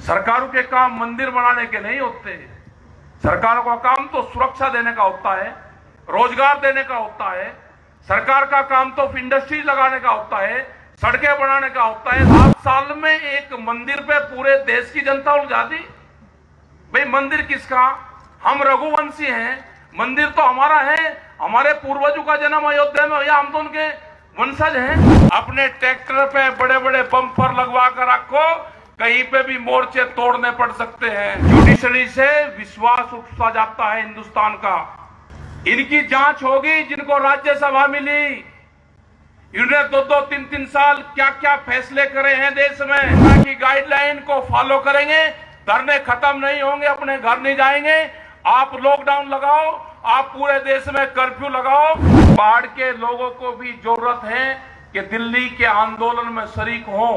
सरकारों के काम मंदिर बनाने के नहीं होते। सरकारों का काम तो सुरक्षा देने का होता है, रोजगार देने का होता है। सरकार का काम तो इंडस्ट्रीज लगाने का होता है, सड़कें बनाने का होता है। 7 साल में एक मंदिर पे पूरे देश की जनता उलझा दी। भाई मंदिर किसका? हम रघुवंशी हैं, मंदिर तो हमारा है। हमारे पूर्वजों का जन्म अयोध्या में हुआ, हम तो उनके वंशज हैं। अपने ट्रैक्टर पे बड़े बड़े बम्पर लगवा कर रखो, कहीं पे भी मोर्चे तोड़ने पड़ सकते हैं। जुडिशरी से विश्वास उठता जाता है हिंदुस्तान का। इनकी जांच होगी जिनको राज्यसभा मिली। इन्होंने 2-2, 3-3 साल क्या क्या फैसले करे हैं देश में, ताकि गाइडलाइन को फॉलो करेंगे, धरने खत्म नहीं होंगे, अपने घर नहीं जाएंगे। आप लॉकडाउन लगाओ, आप पूरे देश में कर्फ्यू लगाओ। बाढ़ के लोगों को भी जरूरत है कि दिल्ली के आंदोलन में शरीक हों।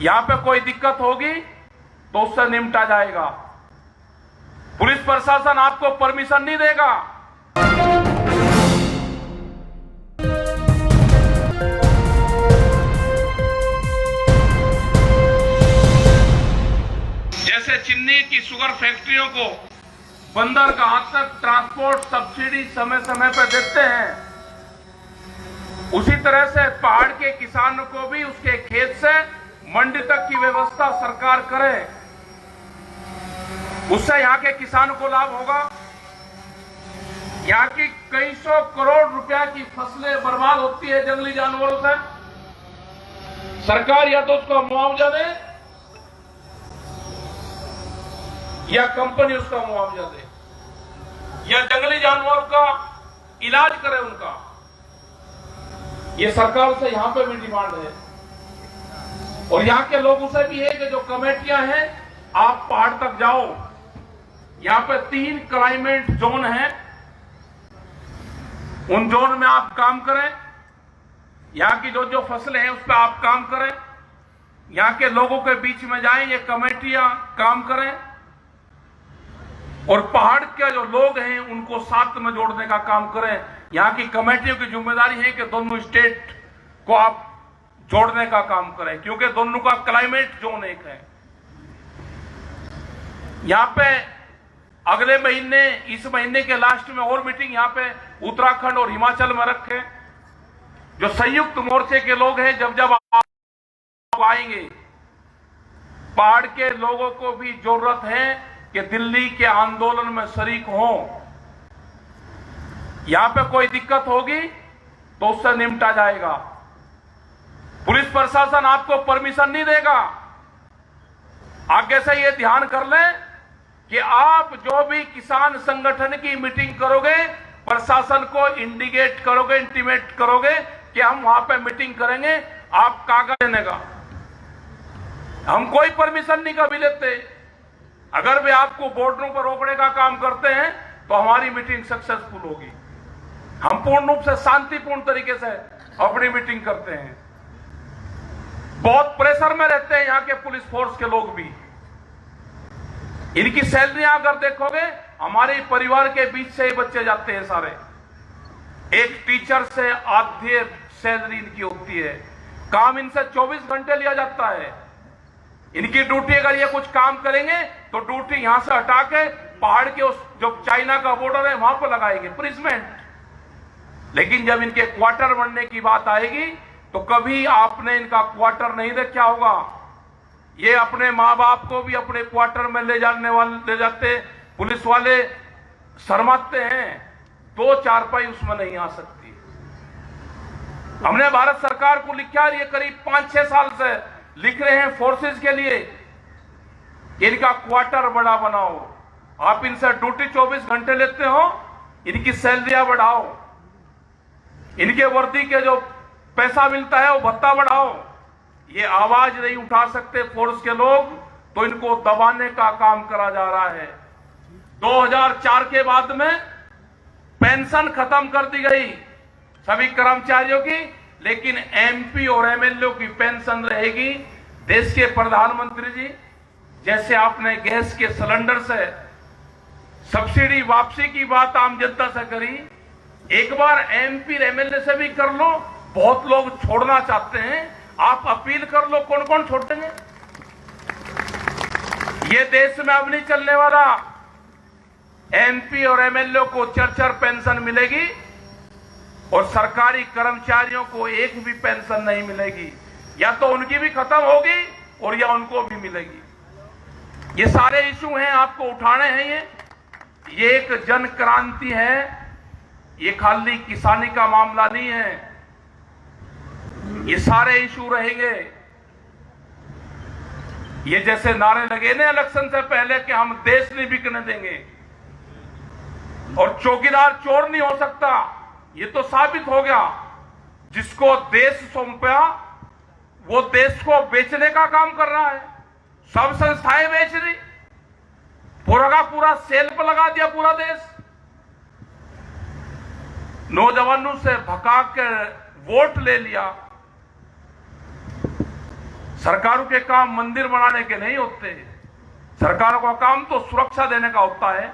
यहां पे कोई दिक्कत होगी तो उससे निपटा जाएगा। पुलिस प्रशासन आपको परमिशन नहीं देगा। जैसे चीनी की शुगर फैक्ट्रियों को बंदरगाह तक ट्रांसपोर्ट सब्सिडी समय समय पर देते हैं, उसी तरह से पहाड़ के किसानों को भी उसके खेत से मंडी तक की व्यवस्था सरकार करे। उससे यहां के किसानों को लाभ होगा। यहां की कई सौ करोड़ रुपया की फसलें बर्बाद होती है जंगली जानवरों से। सरकार या तो उसका मुआवजा दे या कंपनी उसका मुआवजा दे, या जंगली जानवरों का इलाज करे उनका। ये सरकार से यहां पे भी डिमांड है। और यहां के लोगों से भी है कि जो कमेटियां हैं, आप पहाड़ तक जाओ। यहां पे 3 क्लाइमेट जोन है, उन जोन में आप काम करें। यहां की जो जो फसलें हैं उस पर आप काम करें। यहां के लोगों के बीच में जाएं, ये कमेटियां काम करें और पहाड़ के जो लोग हैं उनको साथ में जोड़ने का काम करें। यहां की कमेटियों की जिम्मेदारी है कि दोनों स्टेट को आप जोड़ने का काम करें, क्योंकि दोनों का क्लाइमेट जोन एक है। यहां पे अगले महीने, इस महीने के लास्ट में और मीटिंग यहां पे उत्तराखंड और हिमाचल में रखें। जो संयुक्त मोर्चे के लोग हैं, जब जब आप आएंगे, पहाड़ के लोगों को भी जरूरत है कि दिल्ली के आंदोलन में शरीक हों। यहां पे कोई दिक्कत होगी तो उससे निपटा जाएगा। पुलिस प्रशासन आपको परमिशन नहीं देगा। आगे से ये ध्यान कर लें कि आप जो भी किसान संगठन की मीटिंग करोगे, प्रशासन को इंडिकेट करोगे, इंटीमेट करोगे कि हम वहां पे मीटिंग करेंगे, आप कागज देने का। हम कोई परमिशन नहीं कभी लेते। अगर वे आपको बॉर्डरों पर रोकने का काम करते हैं तो हमारी मीटिंग सक्सेसफुल होगी। हम पूर्ण रूप से शांतिपूर्ण तरीके से अपनी मीटिंग करते हैं। बहुत प्रेशर में रहते हैं यहां के पुलिस फोर्स के लोग भी। इनकी सैलरियां अगर देखोगे, हमारे परिवार के बीच से ही बच्चे जाते हैं सारे। एक टीचर से आधी सैलरी इनकी होती है। काम इनसे 24 घंटे लिया जाता है। इनकी ड्यूटी, अगर ये कुछ काम करेंगे तो ड्यूटी यहां से हटा के पहाड़ के उस जो चाइना का बॉर्डर है वहां पर लगाएंगे, प्रिजमेंट। लेकिन जब इनके क्वार्टर बनने की बात आएगी तो कभी आपने इनका क्वार्टर नहीं देखा होगा। ये अपने माँ बाप को भी अपने क्वार्टर में ले जाते पुलिस वाले शर्माते हैं। 2 चारपाई उसमें नहीं आ सकती। हमने भारत सरकार को लिखा, ये करीब 5-6 साल से लिख रहे हैं फोर्सेस के लिए कि इनका क्वार्टर बड़ा बनाओ। आप इनसे ड्यूटी 24 घंटे लेते हो, इनकी सैलरियां बढ़ाओ, इनके वर्दी के जो पैसा मिलता है वो भत्ता बढ़ाओ। ये आवाज नहीं उठा सकते फोर्स के लोग, तो इनको दबाने का काम करा जा रहा है। 2004 के बाद में पेंशन खत्म कर दी गई सभी कर्मचारियों की, लेकिन एमपी और एमएलए की पेंशन रहेगी। देश के प्रधानमंत्री जी, जैसे आपने गैस के सिलेंडर से सब्सिडी वापसी की बात आम जनता से करी, एक बार एमपी एमएलए से भी कर लो। बहुत लोग छोड़ना चाहते हैं, आप अपील कर लो, कौन कौन छोड़ देंगे। ये देश में अब नहीं चलने वाला। एमपी और एमएलए को चर पेंशन मिलेगी और सरकारी कर्मचारियों को एक भी पेंशन नहीं मिलेगी। या तो उनकी भी खत्म होगी और या उनको भी मिलेगी। ये सारे इशू हैं, आपको उठाने हैं। ये एक जन क्रांति है। ये खाली किसानी का मामला नहीं है। ये सारे इशू रहेंगे। ये जैसे नारे लगे ना इलेक्शन से पहले कि हम देश नहीं बिकने देंगे और चौकीदार चोर नहीं हो सकता, ये तो साबित हो गया। जिसको देश सौंपा वो देश को बेचने का काम कर रहा है। सब संस्थाएं बेच रही, पूरा का पूरा सेल पर लगा दिया पूरा देश। नौजवानों से भगा कर वोट ले लिया। सरकारों के काम मंदिर बनाने के नहीं होते। सरकारों का काम तो सुरक्षा देने का होता है,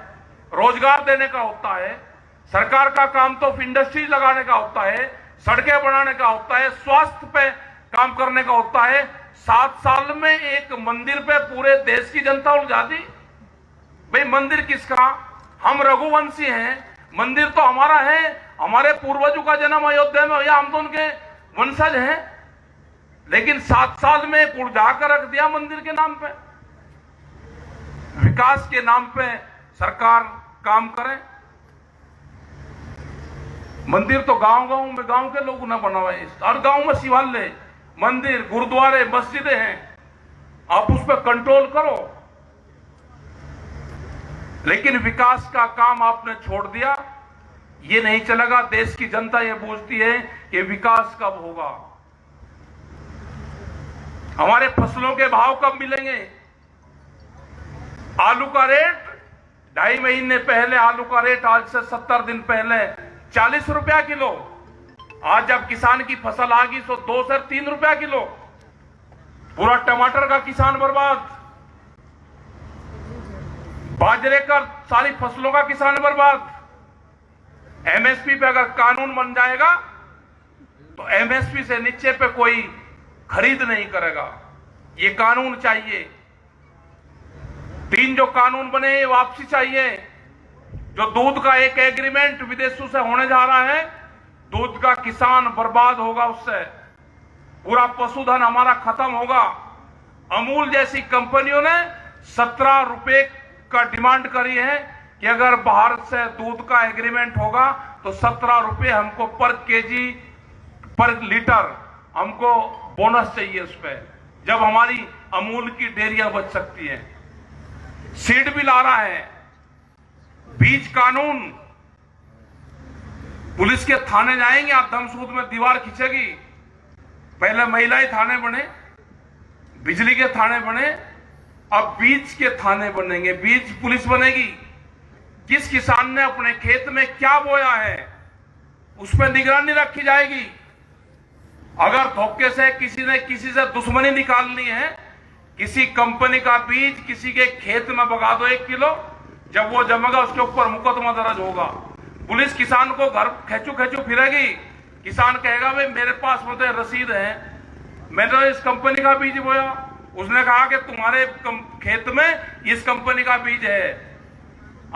रोजगार देने का होता है। सरकार का काम तो इंडस्ट्रीज लगाने का होता है, सड़कें बनाने का होता है, स्वास्थ्य पे काम करने का होता है। 7 साल में एक मंदिर पे पूरे देश की जनता उलझा दी। भाई मंदिर किसका? हम रघुवंशी हैं, मंदिर तो हमारा है। हमारे पूर्वजों का जन्म अयोध्या में हुआ, हम तो उनके वंशज हैं। लेकिन 7 साल में उलझा कर रख दिया मंदिर के नाम पे। विकास के नाम पे सरकार काम करे। मंदिर तो गांव-गांव में गांव के लोग ना बनवाए। हर गांव में शिवालय, मंदिर, गुरुद्वारे, मस्जिदें हैं। आप उस पर कंट्रोल करो। लेकिन विकास का काम आपने छोड़ दिया। ये नहीं चलेगा। देश की जनता ये पूछती है कि विकास कब होगा, हमारे फसलों के भाव कब मिलेंगे। आलू का रेट 2.5 महीने पहले, आलू का रेट आज से 70 दिन पहले 40 रुपया किलो। आज जब किसान की फसल आ गई तो 2 से 3 रुपया किलो। पूरा टमाटर का किसान बर्बाद, बाजरे का, सारी फसलों का किसान बर्बाद। एमएसपी पे अगर कानून बन जाएगा तो एमएसपी से नीचे पे कोई खरीद नहीं करेगा। ये कानून चाहिए। 3 जो कानून बने ये वापसी चाहिए। जो दूध का एक एग्रीमेंट विदेशों से होने जा रहा है, दूध का किसान बर्बाद होगा उससे। पूरा पशुधन हमारा खत्म होगा। अमूल जैसी कंपनियों ने 17 रुपए का डिमांड करी है कि अगर बाहर से दूध का एग्रीमेंट होगा तो 17 रुपए हमको पर केजी, पर लीटर हमको बोनस चाहिए उस पर, जब हमारी अमूल की डेयरियां बच सकती हैं। सीड भी ला रहा है। बीज कानून, पुलिस के थाने जाएंगे आप, धमसूद में दीवार खींचेगी। पहले महिलाएं थाने बने, बिजली के थाने बने, अब बीज के थाने बनेंगे, बीज पुलिस बनेगी। किस किसान ने अपने खेत में क्या बोया है उस पर निगरानी रखी जाएगी। अगर धोखे से किसी से दुश्मनी निकालनी है, किसी कंपनी का बीज किसी के खेत में बगा दो 1 किलो, जब वो जमेगा उसके ऊपर मुकदमा दर्ज होगा। पुलिस किसान को घर खेचू फिरेगी। किसान कहेगा भाई मेरे पास मुझे रसीद है, मैंने इस कंपनी का बीज बोया। उसने कहा कि तुम्हारे खेत में इस कंपनी का बीज है,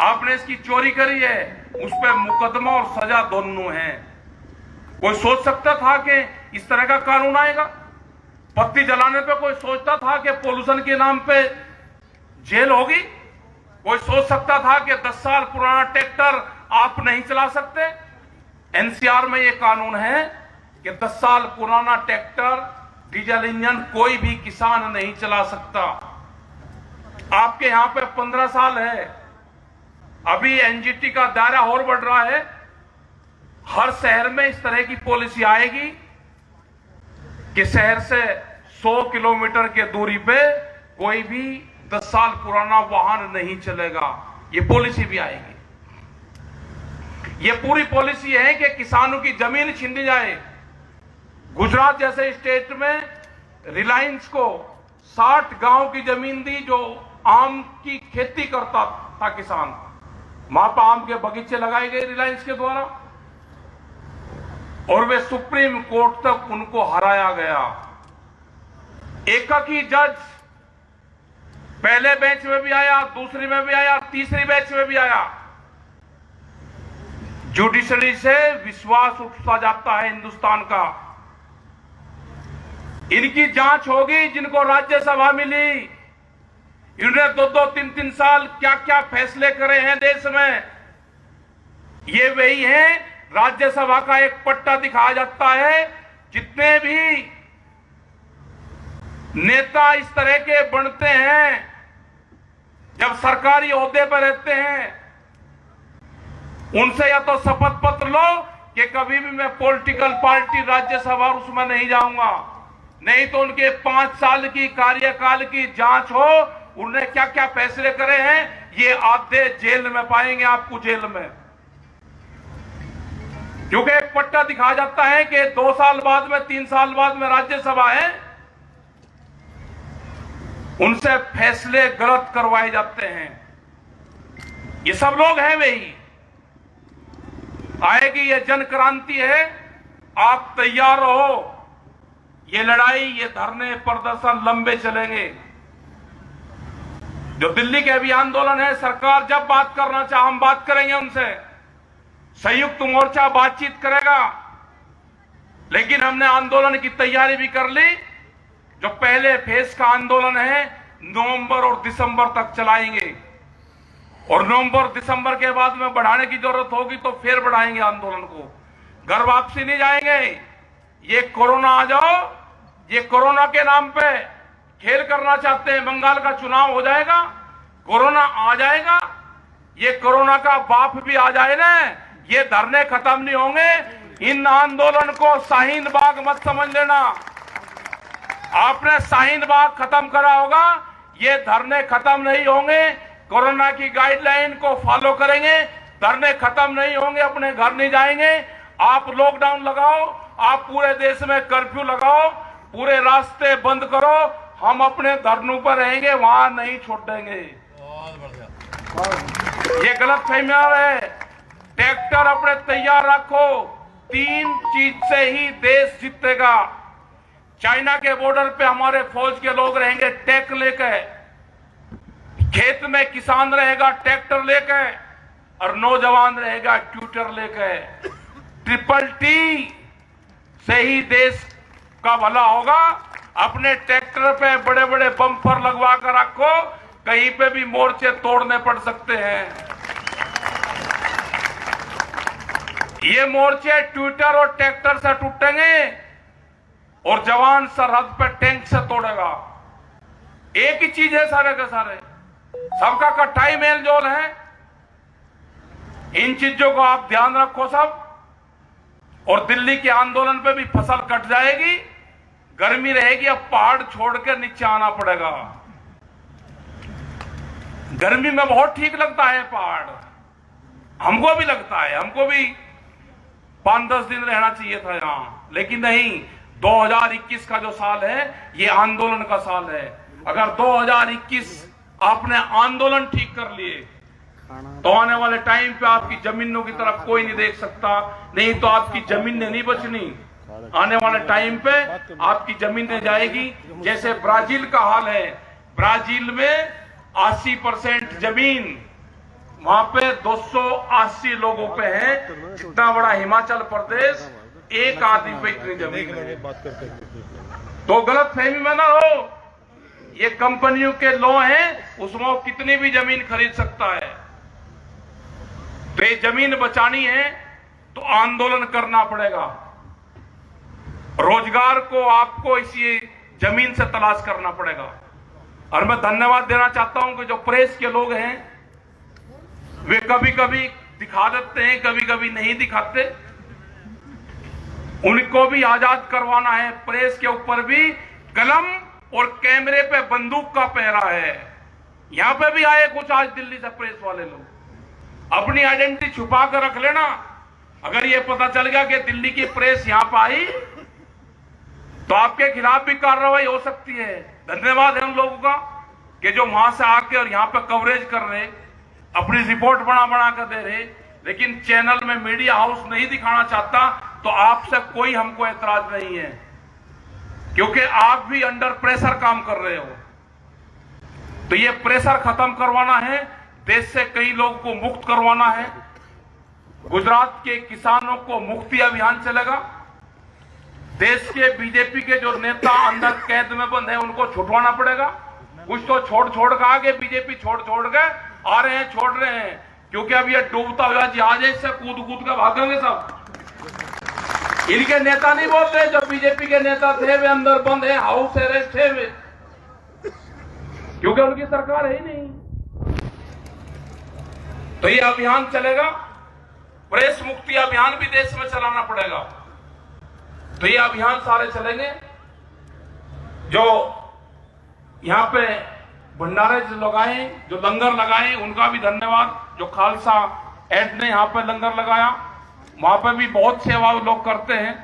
आपने इसकी चोरी करी है, उस पर मुकदमा और सजा दोनों है। कोई सोच सकता था कि इस तरह का कानून आएगा? पत्ती जलाने पे कोई सोचता था कि पोल्यूशन के नाम पे जेल होगी? कोई सोच सकता था कि 10 साल पुराना ट्रैक्टर आप नहीं चला सकते? एनसीआर में यह कानून है कि 10 साल पुराना ट्रैक्टर, डीजल इंजन कोई भी किसान नहीं चला सकता। आपके यहां पे 15 साल है। अभी एनजीटी का दायरा और बढ़ रहा है। हर शहर में इस तरह की पॉलिसी आएगी कि शहर से 100 किलोमीटर के दूरी पे कोई भी 10 साल पुराना वाहन नहीं चलेगा। ये पॉलिसी भी आएगी। ये पूरी पॉलिसी है कि किसानों की जमीन छीनी जाए। गुजरात जैसे स्टेट में रिलायंस को 60 गांव की जमीन दी जो आम की खेती करता था किसान। वहां पर आम के बगीचे लगाए गए रिलायंस के द्वारा और वे सुप्रीम कोर्ट तक उनको हराया गया। एकाकी जज पहले बैच में भी आया, दूसरी में भी आया, तीसरी बैच में भी आया। जुडिशरी से विश्वास उठता जाता है हिंदुस्तान का। इनकी जांच होगी जिनको राज्यसभा मिली। इन्होंने 2-2, 3-3 साल क्या क्या फैसले करे हैं देश में। ये वही है, राज्यसभा का एक पट्टा दिखाया जाता है। जितने भी नेता इस तरह के बनते हैं, जब सरकारी ओहदे पर रहते हैं, उनसे या तो शपथ पत्र लो कि कभी भी मैं पॉलिटिकल पार्टी राज्यसभा उसमें नहीं जाऊंगा, नहीं तो उनके 5 साल की कार्यकाल की जांच हो, उन्होंने क्या क्या फैसले करे हैं, ये आधे जेल में पाएंगे आपको, जेल में। क्योंकि एक पट्टा दिखाया जाता है कि 2 साल बाद में, 3 साल बाद में राज्यसभा है, उनसे फैसले गलत करवाए जाते हैं। ये सब लोग हैं वही। आएगी ये जन क्रांति है, आप तैयार रहो। ये लड़ाई, ये धरने प्रदर्शन लंबे चलेंगे। जो दिल्ली के अभी आंदोलन है, सरकार जब बात करना चाहे हम बात करेंगे उनसे, संयुक्त मोर्चा बातचीत करेगा। लेकिन हमने आंदोलन की तैयारी भी कर ली। जो पहले फेज का आंदोलन है, नवंबर और दिसंबर तक चलाएंगे, और नवंबर दिसंबर के बाद में बढ़ाने की जरूरत होगी तो फिर बढ़ाएंगे आंदोलन को। घर वापसी नहीं जाएंगे। ये कोरोना आ जाओ, ये कोरोना के नाम पे खेल करना चाहते हैं। बंगाल का चुनाव हो जाएगा, कोरोना आ जाएगा, ये कोरोना का बाप भी आ जाए ना, ये धरने खत्म नहीं होंगे। इन आंदोलन को शाहीन बाग मत समझ लेना। आपने शाहीन बाग खत्म करा होगा, ये धरने खत्म नहीं होंगे। कोरोना की गाइडलाइन को फॉलो करेंगे, धरने खत्म नहीं होंगे, अपने घर नहीं जाएंगे। आप लॉकडाउन लगाओ, आप पूरे देश में कर्फ्यू लगाओ, पूरे रास्ते बंद करो, हम अपने धरनों पर रहेंगे, वहां नहीं छोड़ देंगे। ये गलत फहमिया है। ट्रैक्टर अपने तैयार रखो। 3 चीज से ही देश जीतेगा। चाइना के बॉर्डर पे हमारे फौज के लोग रहेंगे टैंक लेकर, खेत में किसान रहेगा ट्रैक्टर लेकर, और नौजवान रहेगा ट्यूटर लेकर। TTT से ही देश का भला होगा। अपने ट्रैक्टर पे बड़े बड़े बम्पर लगवा कर रखो, कहीं पे भी मोर्चे तोड़ने पड़ सकते हैं। ये मोर्चे ट्यूटर और ट्रैक्टर से टूटेंगे, और जवान सरहद पे टैंक से तोड़ेगा। एक ही चीज है सारे के सारे, सबका कट्ठाई मेल जोल है। इन चीजों को आप ध्यान रखो सब। और दिल्ली के आंदोलन पे भी फसल कट जाएगी, गर्मी रहेगी, अब पहाड़ छोड़कर नीचे आना पड़ेगा। गर्मी में बहुत ठीक लगता है पहाड़, हमको भी लगता है, हमको भी 5-10 दिन रहना चाहिए था यहां, लेकिन नहीं। 2021 का जो साल है, ये आंदोलन का साल है। अगर 2021 आपने आंदोलन ठीक कर लिए, तो आने वाले टाइम पे आपकी जमीनों की तरफ कोई नहीं देख सकता, नहीं तो आपकी जमीनें नहीं बचनी। आने वाले टाइम पे आपकी जमीनें जाएगी। जैसे ब्राजील का हाल है, ब्राजील में 80% जमीन वहां पे 280 लोगों पे है। इतना बड़ा हिमाचल प्रदेश, एक आदमी पे इतनी जमीन है। तो गलत फहमी में ना हो। ये कंपनियों के लॉ हैं, उसमें वो कितनी भी जमीन खरीद सकता है। तो ये जमीन बचानी है तो आंदोलन करना पड़ेगा। रोजगार को आपको इसी जमीन से तलाश करना पड़ेगा। और मैं धन्यवाद देना चाहता हूं कि जो प्रेस के लोग हैं, वे कभी कभी दिखा देते हैं, कभी कभी नहीं दिखाते। उनको भी आजाद करवाना है। प्रेस के ऊपर भी कलम और कैमरे पे बंदूक का पहरा है। यहां पे भी आए कुछ आज दिल्ली से प्रेस वाले लोग, अपनी आइडेंटिटी छुपा कर रख लेना। अगर ये पता चल गया कि दिल्ली की प्रेस यहां पर आई, तो आपके खिलाफ भी कार्रवाई हो सकती है। धन्यवाद है उन लोगों का कि जो वहां से आके और यहां पे कवरेज कर रहे, अपनी रिपोर्ट बना कर दे रहे, लेकिन चैनल में मीडिया हाउस नहीं दिखाना चाहता, तो आपसे कोई हमको एतराज नहीं है, क्योंकि आप भी अंडर प्रेशर काम कर रहे हो। तो ये प्रेशर खत्म करवाना है, देश से कई लोगों को मुक्त करवाना है। गुजरात के किसानों को मुक्ति अभियान चलेगा। देश के बीजेपी के जो नेता अंदर कैद में बंद है उनको छुटवाना पड़ेगा। कुछ तो छोड़ के आगे बीजेपी छोड़ के आ रहे हैं, छोड़ रहे हैं, क्योंकि अब ये डूबता हुआ जहाज है, इससे कूद के भागेंगे सब। इनके नेता नहीं बोल रहे, जो बीजेपी के नेता थे वे अंदर बंद है, हाउस अरेस्ट है वे, क्योंकि उनकी सरकार है ही नहीं। तो ये अभियान चलेगा, प्रेस मुक्ति अभियान भी देश में चलाना पड़ेगा। तो ये अभियान सारे चलेंगे। जो यहां पे भंडारे लगाए, जो लंगर लगाए, उनका भी धन्यवाद। जो खालसा एड ने यहां पे लंगर लगाया, वहां पे भी बहुत सेवा लोग करते हैं।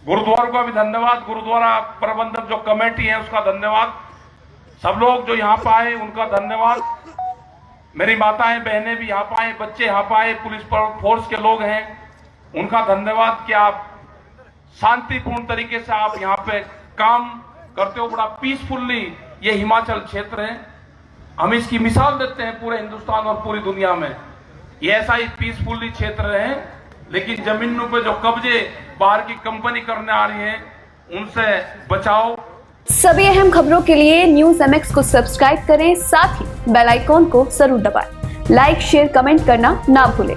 गुरुद्वारों का भी धन्यवाद, गुरुद्वारा प्रबंधक जो कमेटी है उसका धन्यवाद। सब लोग जो यहाँ पे आए उनका धन्यवाद। मेरी माताएं बहनें भी यहाँ पे आए, बच्चे यहाँ पे आए, पुलिस फोर्स के लोग हैं, उनका धन्यवाद कि आप शांतिपूर्ण तरीके से आप यहाँ पे काम करते हो। बड़ा पीसफुल्ली ये हिमाचल क्षेत्र है, हम इसकी मिसाल देते हैं पूरे हिंदुस्तान और पूरी दुनिया में। ये ऐसा ही पीसफुल्ली क्षेत्र है, लेकिन जमीनों पे जो कब्जे बाहर की कंपनी करने आ रही है उनसे बचाओ। सभी अहम खबरों के लिए न्यूज MX को सब्सक्राइब करें, साथ ही बेल आइकॉन को जरूर दबाएं। लाइक, शेयर, कमेंट करना ना भूलें।